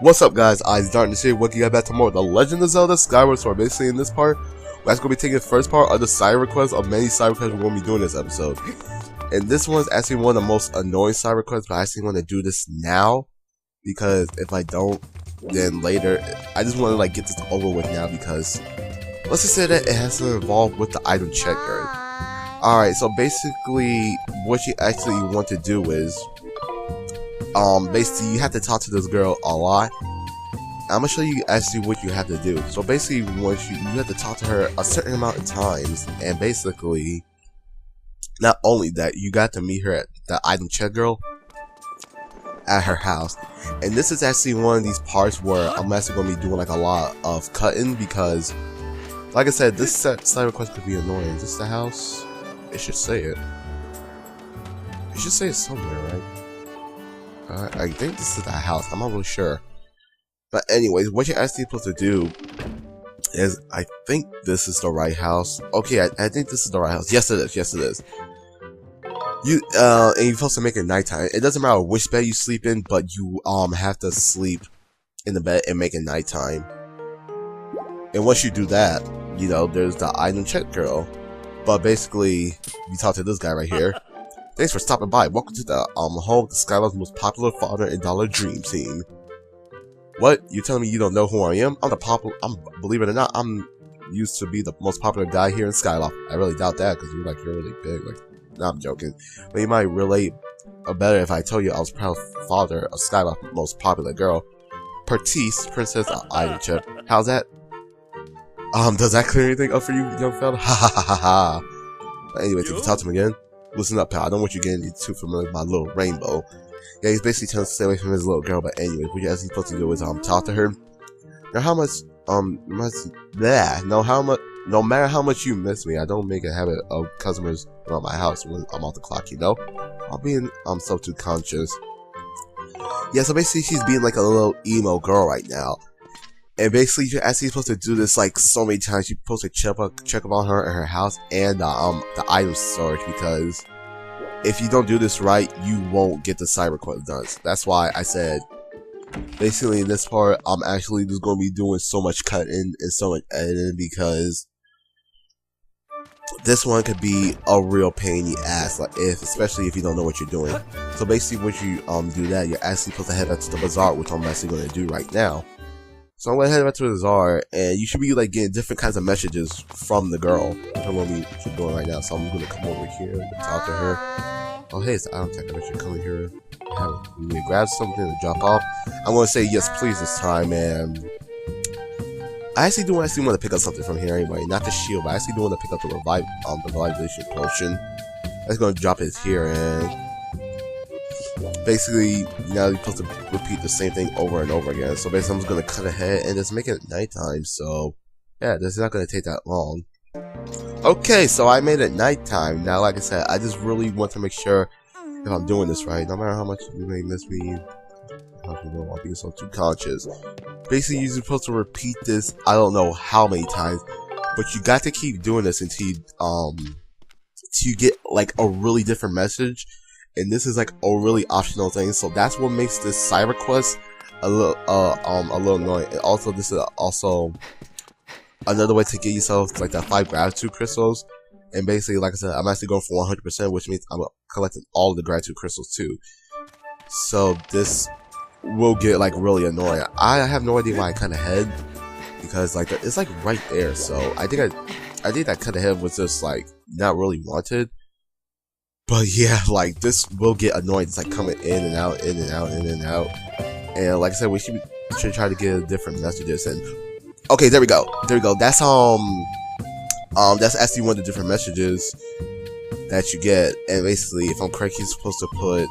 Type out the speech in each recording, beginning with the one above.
What's up, guys? I'm Darkness here, welcome you guys back to more of The Legend of Zelda Skyward. So basically in this part, we're actually going to be taking the first part of the side requests of many side requests we're going to be doing this episode. And this one's actually one of the most annoying side requests, but I actually want to do this now, because if I don't, then later, I just want to get this over with now, because let's just say that it has to involve with the item checker. Alright, so basically, what you actually want to do is, basically you have to talk to this girl a lot. I'm gonna show you actually what you have to do. So basically, once you have to talk to her a certain amount of times, and basically, not only that, you got to meet her at the item check girl at her house. And this is actually one of these parts where I'm actually gonna be doing a lot of cutting, because like I said, this side request could be annoying. Is this the house? It should say it. It should say it somewhere, right? I think this is the house. I'm not really sure. But anyways, what you're actually supposed to do is, I think this is the right house. Okay, I think this is the right house. Yes, it is. Yes, it is. And you're supposed to make it nighttime. It doesn't matter which bed you sleep in, but you have to sleep in the bed and make it nighttime. And once you do that, there's the item check girl. But basically, you talk to this guy right here. Thanks for stopping by. Welcome to the home of the Skyward's most popular father and daughter dream team. What? You telling me you don't know who I am? Believe it or not, I'm used to be the most popular guy here in Skyloft. I really doubt that, because you're really big. No, I'm joking. But you might relate better if I told you I was proud father of Skyloft's most popular girl, Pertice, Princess Item Chip. How's that? Does that clear anything up for you, young fella? Ha ha ha ha ha. But anyway, if you talk to him again, listen up, pal. I don't want you getting too familiar with my little rainbow. Yeah, he's basically trying to stay away from his little girl, but anyway, what you're actually supposed to do is talk to her. Now, no matter how much you miss me, I don't make a habit of customers around my house when I'm off the clock, I'm being too conscious. Yeah, so basically she's being like a little emo girl right now. And basically you're actually supposed to do this so many times. You're supposed to check up on her in her house and the item storage, because if you don't do this right, you won't get the side request done. That's why I said, basically in this part, I'm actually just going to be doing so much cutting and so much editing, because this one could be a real pain in the ass, especially if you don't know what you're doing. So basically, once you do that, you're actually supposed to head out to the bazaar, which I'm actually going to do right now. So I'm going to head back to the bazaar, and you should be getting different kinds of messages from the girl, which I'm going to be doing right now. So I'm going to come over here and talk to her. Oh, hey, it's the item checker. I should come in here. You need to grab something to drop off. I'm going to say yes, please this time, and I actually do want to pick up something from here anyway. Not the shield, but I actually do want to pick up the revitalization potion. I'm just going to drop it here, and basically, now you're supposed to repeat the same thing over and over again. So basically, I'm just going to cut ahead and just make it nighttime. So, yeah, this is not going to take that long. Okay, so I made it nighttime. Now, like I said, I just really want to make sure if I'm doing this right. No matter how much you may miss me, I'm being so too conscious. Basically, you're supposed to repeat this, I don't know how many times, but you got to keep doing this until you get a really different message. And this is a really optional thing, so that's what makes this side request a little annoying. And also, this is also another way to get yourself that 5 gratitude crystals. And basically, like I said, I'm actually going for 100%, which means I'm collecting all of the gratitude crystals too. So this will get really annoying. I have no idea why I cut ahead, because it's right there. So I think that cut ahead was just not really wanted. But yeah, this will get annoying. It's coming in and out, in and out, in and out. And like I said, we should try to get different messages. And okay, there we go. That's that's actually one of the different messages that you get. And basically, if I'm correct, he's supposed to put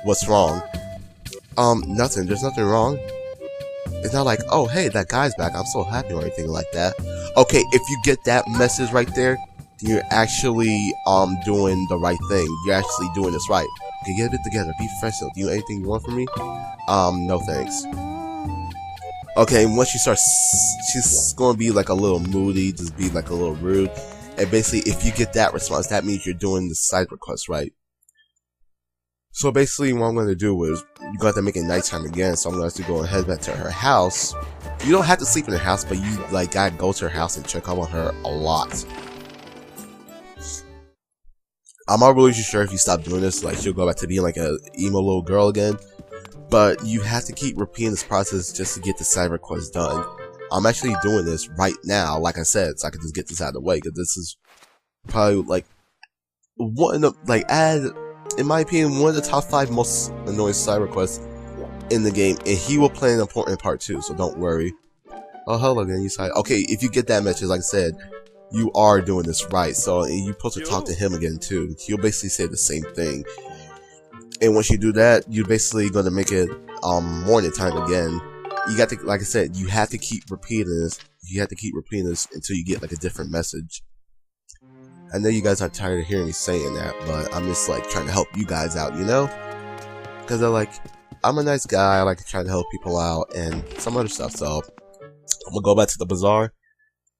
what's wrong? Nothing. There's nothing wrong. It's not oh hey, that guy's back, I'm so happy, or anything like that. Okay, if you get that message right there, you're actually doing the right thing. You're actually doing this right. Okay, get it together. Be professional. Do you anything you want from me? No thanks. Okay, once you start, she's gonna be a little moody, just be a little rude. And basically, if you get that response, that means you're doing the side request right. So basically, what I'm going to do is, you're gonna have to make it nighttime again. So I'm gonna have to go and head back to her house. You don't have to sleep in her house, but you like gotta go to her house and check up on her a lot. I'm not really sure if you stop doing this, like she'll go back to being like a emo little girl again. But you have to keep repeating this process just to get the side request done. I'm actually doing this right now, like I said, so I can just get this out of the way, because this is probably like one of the, in my opinion, one of the top 5 most annoying side requests in the game, and he will play an important part too, so don't worry. Oh, hello again, you side. Okay, if you get that message, like I said, you are doing this right, so you're supposed to talk to him again too. He'll basically say the same thing. And once you do that, you're basically going to make it morning time again. You got to, like I said, you have to keep repeating this. You have to keep repeating this until you get like a different message. I know you guys are tired of hearing me saying that, but I'm just like trying to help you guys out, you know? Because they're like, I'm a nice guy. I like to try to help people out and some other stuff. So I'm gonna go back to the bazaar.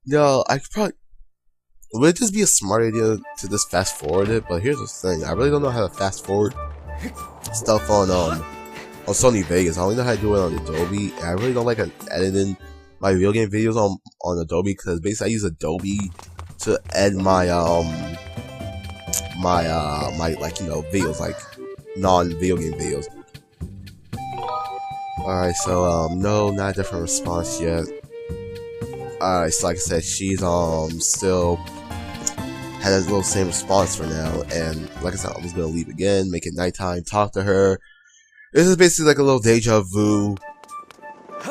Yo, I could probably. Would it just be a smart idea to just fast forward it? But here's the thing: I really don't know how to fast forward stuff on Sony Vegas. I only know how to do it on Adobe, and I really don't like editing my video game videos on Adobe, because basically I use Adobe to edit my like, you know, videos, like non-video game videos. Alright, so no, not a different response yet. Alright, so like I said, she's still had that little same response for now, and like I said, I'm just gonna leave again, make it nighttime, talk to her. This is basically like a little deja vu.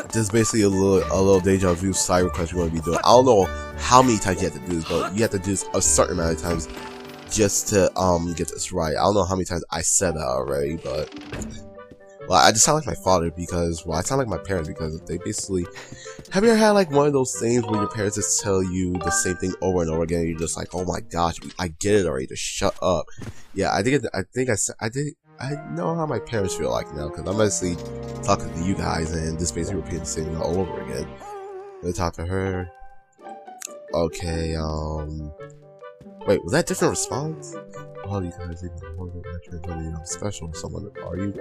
This is basically a little deja vu side request we're gonna be doing. I don't know how many times you have to do this, but you have to do this a certain amount of times just to get this right. I don't know how many times I said that already, but well, I just sound like my father because, well, I sound like my parents because they basically. Have you ever had like one of those things where your parents just tell you the same thing over and over again? And you're just like, oh my gosh, I get it already. Just shut up. Yeah, I know how my parents feel like now, because I'm basically talking to you guys and just basically repeating the same thing all over again. Let me talk to her. Okay, wait, was that different response? Oh, you guys I'm special to someone, are you?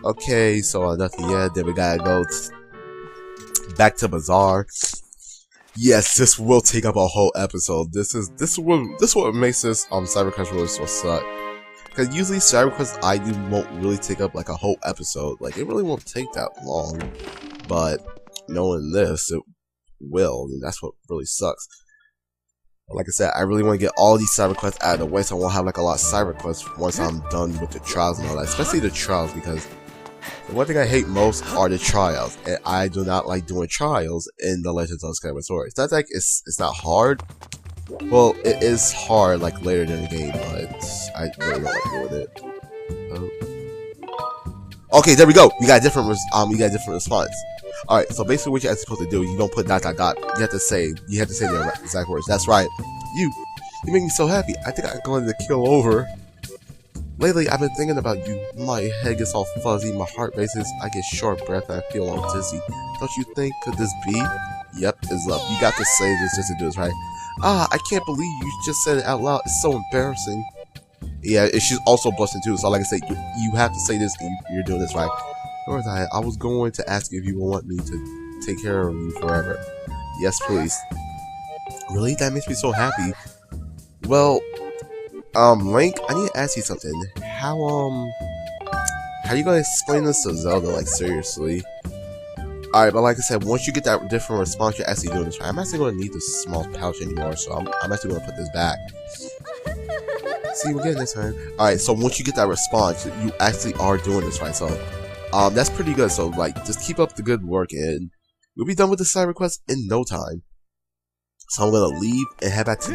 Okay, so nothing yet. Then we gotta go back to Bazaar. Yes, this will take up a whole episode. This is what makes this Cyberquest really so suck. Because usually Cyberquest I do won't really take up like a whole episode. Like, it really won't take that long. But knowing this, it will, and that's what really sucks. Like I said, I really want to get all these side requests out of the way, so I won't have like a lot of side requests once I'm done with the trials and all that. Especially the trials, because the one thing I hate most are the trials, and I do not like doing trials in the Legends of Skyward Sword. It's not like it's not hard. Well, it is hard like later in the game, but I really don't like doing it. Oh. Okay, there we go. You got a different response. Alright, so basically what you're supposed to do, you don't put ... You have to say the exact words. That's right. You make me so happy. I think I'm going to kill over. Lately, I've been thinking about you. My head gets all fuzzy, my heart races, I get short breath, and I feel all dizzy. Don't you think, could this be? Yep, it's love. You got to say this just to do this, right? Ah, I can't believe you just said it out loud. It's so embarrassing. Yeah, she's also blushing too, so like I said, you have to say this, and you're doing this, right? Dorothy, I was going to ask if you want me to take care of you forever. Yes, please. Really? That makes me so happy. Well, Link, I need to ask you something. How you gonna explain this to Zelda, like, seriously? Alright, but like I said, once you get that different response, you're actually doing this right. I'm actually gonna need this small pouch anymore, so I'm actually gonna put this back. See, we're getting this time. Alright, so once you get that response, you actually are doing this right, so that's pretty good. So like, just keep up the good work, and we'll be done with the side request in no time. So I'm gonna leave and head back to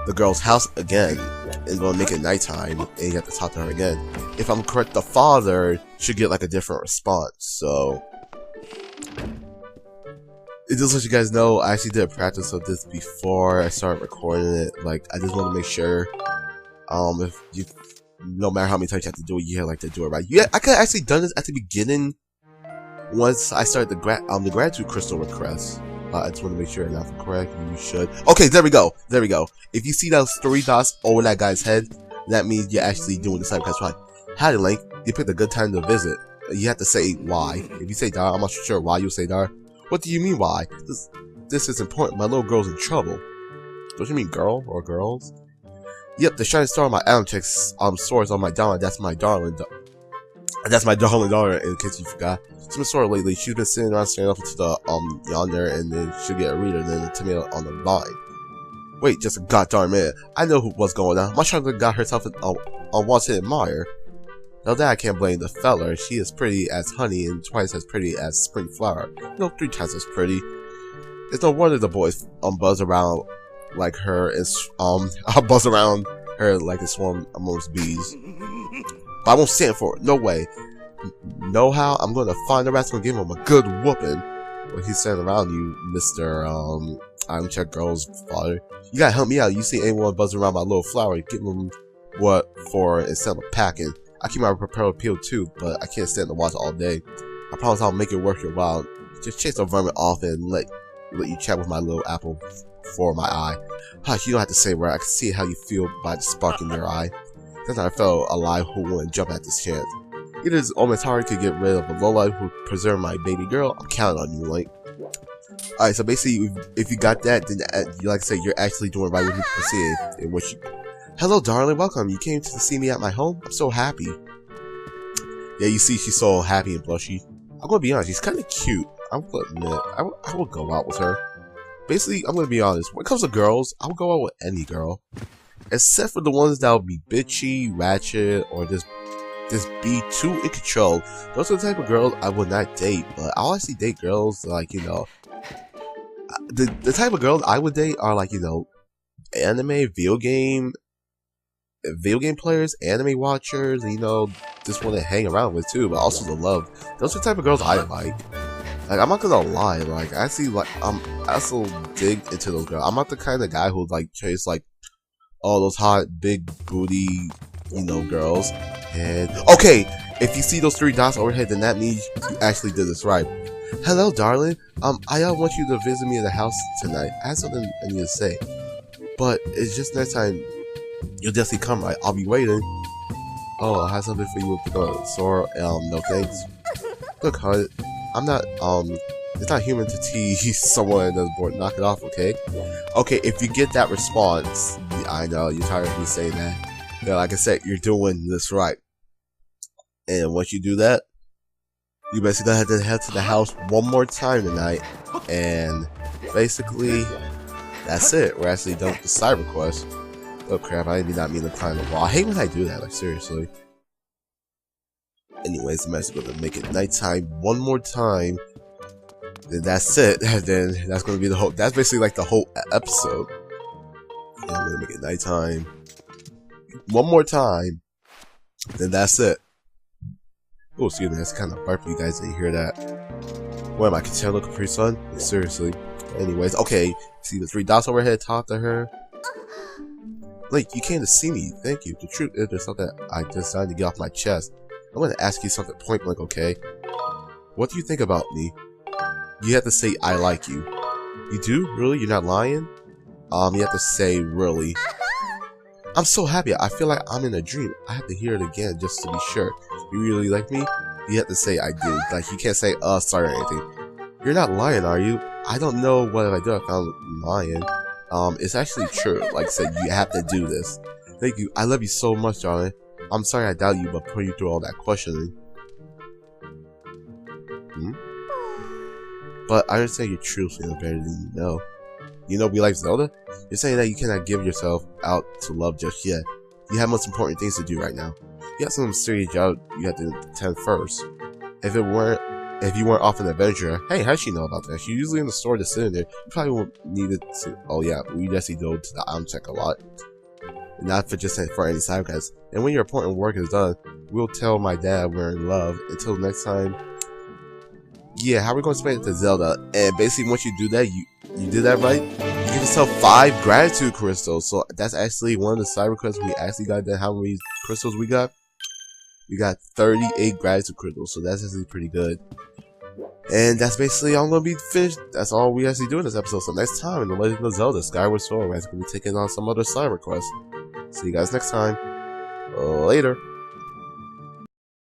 the girl's house again, and gonna make it nighttime, and you have to talk to her again. If I'm correct, the father should get like a different response. So it just let you guys know, I actually did a practice of this before I started recording it. Like, I just want to make sure, if you. No matter how many times you have to do it, you like to do it right. Yeah, I could have actually done this at the beginning once I started the gratitude crystal request. I just want to make sure, and if I'm correct, you should. Okay, there we go. There we go. If you see those 3 dots over that guy's head, that means you're actually doing the side quest right. Howdy, Link. You picked a good time to visit. You have to say why. If you say dar, I'm not sure why you say dar. What do you mean why? This is important. My little girl's in trouble. Don't you mean girl or girls? Yep, the shining star on my Adam checks soars on my darling. That's my darling. That's my darling daughter. In case you forgot, she's been sore lately. She's been sitting around staring up into the yonder, and then she'll get a reader, and then a tomato on the vine. Wait, just a goddamn minute. I know what's going on. My chocolate got herself on wants to admire. Now that I can't blame the feller. She is pretty as honey and twice as pretty as spring flower. No, 3 times as pretty. It's no wonder the boys buzz around like her and buzz around her like a swarm amongst bees. But I won't stand for it. No way. Know how? I'm gonna find the rats and give him a good whooping. When he's standing around you, Mr. I'm Check Girl's father. You gotta help me out. You see anyone buzzing around my little flower, give them what for instead of packing. I keep my prepared appeal too, but I can't stand to watch all day. I promise I'll make it worth your while. Just chase the vermin off and let you chat with my little apple for my eye. Hush, you don't have to say where. I can see how you feel by the spark in your eye. That's not a fellow alive who wouldn't jump at this chance. It is almost hard to get rid of a lowlife who preserved my baby girl. I'm counting on you, Link. Alright, so basically, if you got that, then like I said, you're actually doing right when you proceed. In which hello, darling, welcome. You came to see me at my home? I'm so happy. Yeah, you see, she's so happy and blushy. I'm gonna be honest, she's kind of cute. I'm gonna admit, I would go out with her. Basically, I'm gonna be honest. When it comes to girls, I would go out with any girl, except for the ones that would be bitchy, ratchet, or just be too in control. Those are the type of girls I would not date. But I'll actually date girls like, you know, the type of girls I would date are like, you know, anime, video game players, anime watchers, and, you know, just want to hang around with too, but also the love. Those are the type of girls I like. Like, I'm not gonna lie, like, I actually, like, I also dig into those girls. I'm not the kind of guy who, like, chase, like, all those hot, big booty, you know, girls. And, okay, if you see those 3 dots overhead, then that means you actually did this right. Hello, darling. I want you to visit me at the house tonight. I have something I need to say. But it's just next time you'll definitely come, right? I'll be waiting. Oh, I have something for you with Sora. No thanks. Look, hon, I'm not, it's not human to tease someone that's bored. Knock it off, okay? Okay, if you get that response, I know, you're tired of me saying that. Yeah, like I said, you're doing this right. And once you do that, you basically have to head to the house one more time tonight. And basically, that's it. We're actually done with the side request. Oh crap, I did not mean to climb the wall. I hate when I do that, like seriously. Anyways, I'm actually going to make it nighttime one more time. Then that's it. Then that's going to be the whole, that's basically like the whole episode. And I'm going to make it nighttime one more time. Then that's it. Oh, excuse me, that's kind of burp. You guys didn't hear that. What am I, Capri Capri Sun? Like, seriously. Anyways, okay. See the 3 dots overhead, talk to her. Link, you came to see me. Thank you. The truth is, there's something I decided to get off my chest. I'm going to ask you something point blank, okay? What do you think about me? You have to say, I like you. You do? Really? You're not lying? You have to say, really. I'm so happy. I feel like I'm in a dream. I have to hear it again just to be sure. You really like me? You have to say, I do. Like, you can't say, sorry or anything. You're not lying, are you? I don't know what if I do. I found lying. It's actually true. Like I said, you have to do this. Thank you. I love you so much, darling. I'm sorry I doubt you, but put you through all that questioning. But I understand your true feelings better than you know. You know we like Zelda? You're saying that you cannot give yourself out to love just yet. You have most important things to do right now. You have some serious job you have to attend first. If you weren't off an adventure, hey, how'd she know about that? She's usually in the store just sitting there. You probably won't need it to, oh yeah, we actually go to the item check a lot. Not for just for any side quests. And when your important work is done, we'll tell my dad we're in love. Until next time, yeah, how are we going to explain it to Zelda? And basically, once you do that, you did that right. You give yourself 5 gratitude crystals. So that's actually one of the side requests we actually got. Then how many crystals we got? We got 38 gratitude crystals. So that's actually pretty good. And that's basically all going to be finished. That's all we actually do in this episode. So next time in The Legend of Zelda Skyward Sword, we're actually going to be taking on some other side requests. See you guys next time. Later.